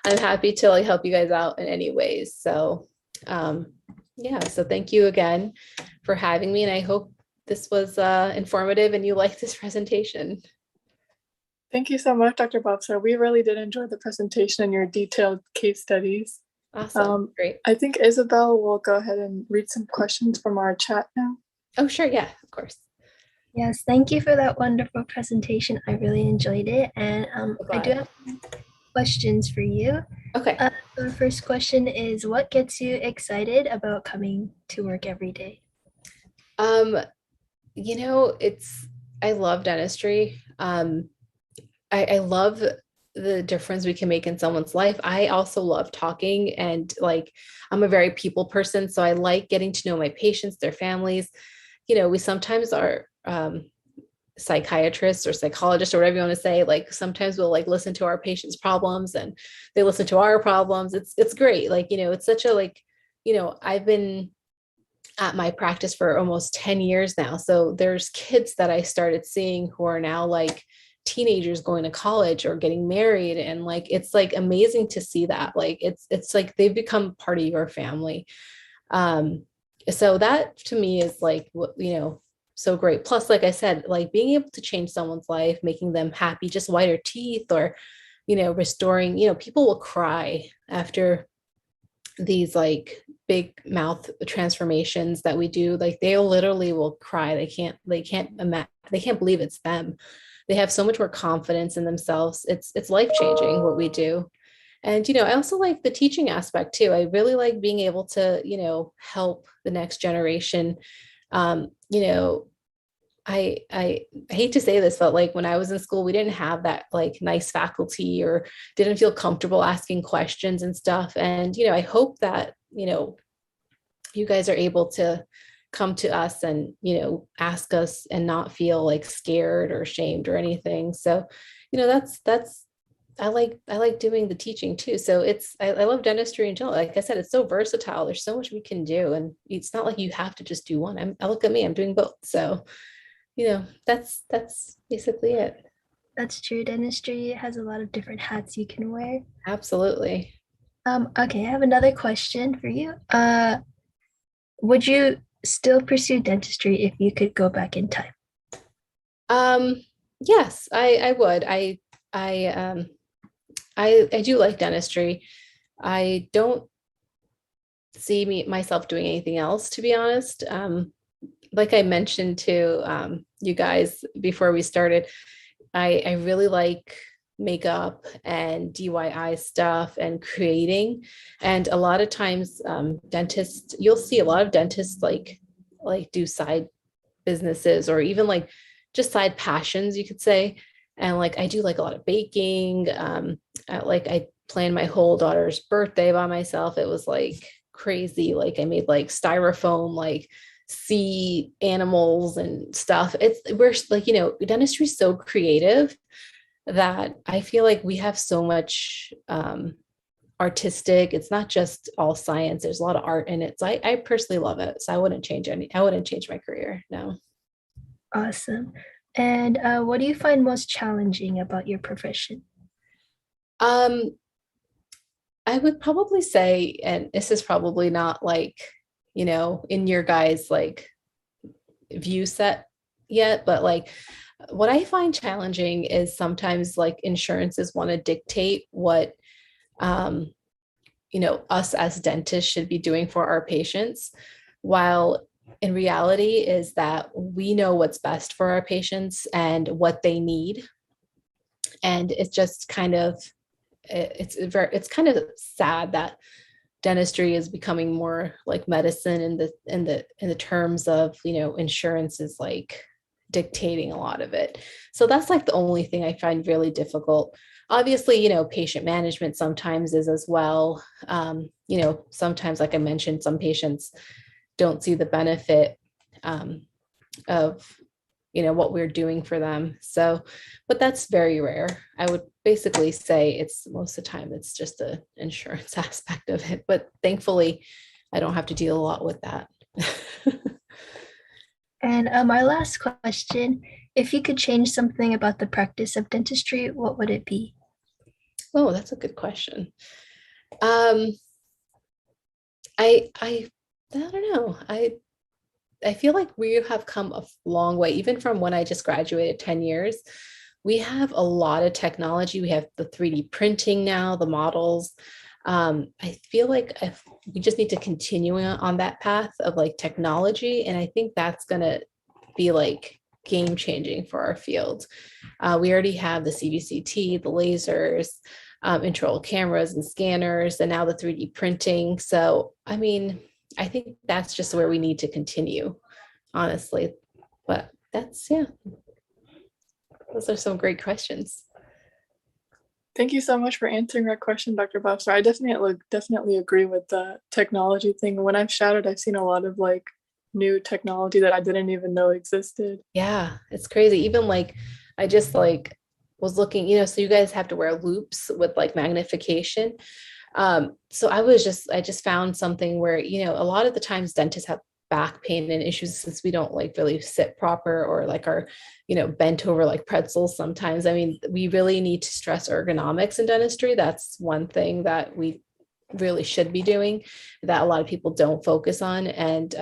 I'm happy to like help you guys out in any ways. So, so thank you again for having me. And I hope this was informative and you liked this presentation. Thank you so much, Dr. Bhavsar. We really did enjoy the presentation and your detailed case studies. Awesome. Great. I think Isabel will go ahead and read some questions from our chat now. Oh, sure. Yeah, of course. Yes, thank you for that wonderful presentation. I really enjoyed it. And I do have questions for you. Okay. The first question is, what gets you excited about coming to work every day? I love dentistry. I love the difference we can make in someone's life. I also love talking and I'm a very people person. So I like getting to know my patients, their families. We sometimes are psychiatrists or psychologists or whatever you want to say. Like sometimes we'll listen to our patients' problems and they listen to our problems. It's great. It's such a I've been at my practice for almost 10 years now. So there's kids that I started seeing who are now teenagers going to college or getting married. And it's amazing to see that. It's like they've become part of your family. So that to me is so great. Plus, like I said, being able to change someone's life, making them happy, just whiter teeth or, restoring, people will cry after these big mouth transformations that we do. They literally will cry. They can't believe it's them. They have so much more confidence in themselves. It's life-changing what we do. And, I also like the teaching aspect too. I really like being able to, help the next generation, I hate to say this, but like when I was in school, we didn't have that like nice faculty or didn't feel comfortable asking questions and stuff. And, I hope that, you guys are able to come to us and, ask us and not feel like scared or ashamed or anything. So, that's I like doing the teaching too. So I love dentistry in general. Like I said, it's so versatile. There's so much we can do. And it's not like you have to just do one. I look at me, I'm doing both. So that's basically it. That's true. Dentistry has a lot of different hats you can wear. Absolutely. Okay, I have another question for you. Would you still pursue dentistry if you could go back in time? Um, yes, I would. I I do like dentistry. I don't see myself doing anything else, to be honest. Like I mentioned to you guys before we started, I really like makeup and DIY stuff and creating. And a lot of times dentists, you'll see a lot of dentists like do side businesses or even like just side passions, you could say. And like I do like a lot of baking. I planned my whole daughter's birthday by myself. It was like crazy. Like I made like styrofoam, like sea animals and stuff. We're like, dentistry is so creative that I feel like we have so much artistic. It's not just all science. There's a lot of art in it. So I personally love it. So I wouldn't change my career. No. Awesome. And what do you find most challenging about your profession? Um, I would probably say, and this is probably not like, in your guys' like view set yet, but like what I find challenging is sometimes like insurances want to dictate what us as dentists should be doing for our patients, while in reality is that we know what's best for our patients and what they need. And it's just kind of it's kind of sad that dentistry is becoming more like medicine in the terms of insurance is like dictating a lot of it. So that's like the only thing I find really difficult. Obviously, patient management sometimes is as well. Sometimes, like I mentioned, some patients don't see the benefit of what we're doing for them. So, but that's very rare. I would basically say it's most of the time it's just the insurance aspect of it. But thankfully, I don't have to deal a lot with that. And our last question, if you could change something about the practice of dentistry, what would it be? Oh, that's a good question. I don't know. I feel like we have come a long way, even from when I just graduated 10 years. We have a lot of technology. We have the 3D printing now, the models. I feel like we just need to continue on that path of like technology. And I think that's going to be like game changing for our field. We already have the CBCT, the lasers, intraoral cameras and scanners, and now the 3D printing. So, I mean, I think that's just where we need to continue, honestly. But yeah, those are some great questions. Thank you so much for answering that question, Dr. Bhavsar. I definitely agree with the technology thing. When I've shadowed, I've seen a lot of like new technology that I didn't even know existed. Yeah, it's crazy. Even like I just like was looking, so you guys have to wear loops with like magnification. So I just found something where, a lot of the times dentists have back pain and issues since we don't like really sit proper or like are, bent over like pretzels sometimes. I mean, we really need to stress ergonomics in dentistry. That's one thing that we really should be doing that a lot of people don't focus on. And,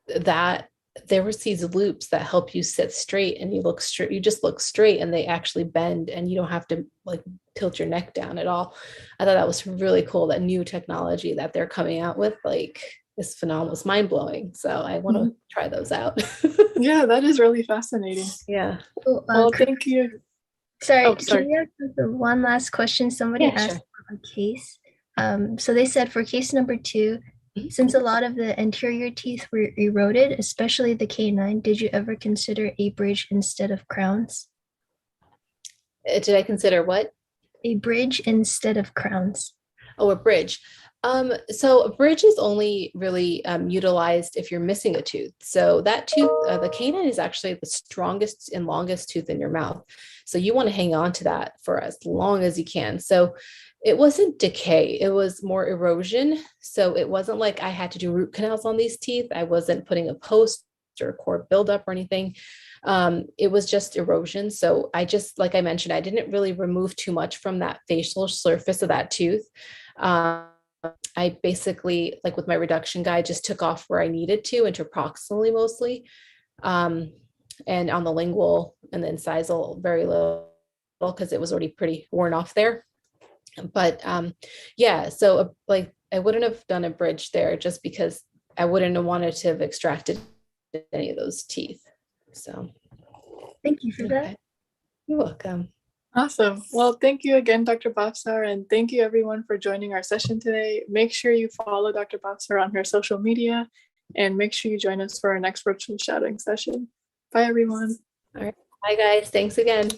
that there was these loops that help you sit straight and you look straight, you just look straight and they actually bend and you don't have to like tilt your neck down at all. I thought that was really cool. That new technology that they're coming out with, like, is phenomenal. It's mind blowing. So I want to try those out. Yeah, that is really fascinating. Yeah. Well, thank you. Sorry. Can you have one last question? Somebody asked sure. a case. So they said for case number 2, Since a lot of the anterior teeth were eroded, especially the canine, did you ever consider a bridge instead of crowns? Did I consider what? A bridge instead of crowns. Oh, a bridge. So a bridge is only really utilized if you're missing a tooth. So that tooth, the canine is actually the strongest and longest tooth in your mouth. So you want to hang on to that for as long as you can. So it wasn't decay, it was more erosion. So it wasn't like I had to do root canals on these teeth. I wasn't putting a post or core buildup or anything. It was just erosion. So I just, like I mentioned, I didn't really remove too much from that facial surface of that tooth. I basically, like with my reduction guide, just took off where I needed to, interproximally mostly, and on the lingual and the incisal very little because it was already pretty worn off there. But yeah, so like I wouldn't have done a bridge there just because I wouldn't have wanted to have extracted any of those teeth. So Thank you for that. okay. You're welcome. Awesome. Well, thank you again, Dr. Bhavsar, and thank you everyone for joining our session today. Make sure you follow Dr. Bhavsar on her social media, and make sure you join us for our next virtual shadowing session. Bye, everyone. All right. Bye, guys. Thanks again.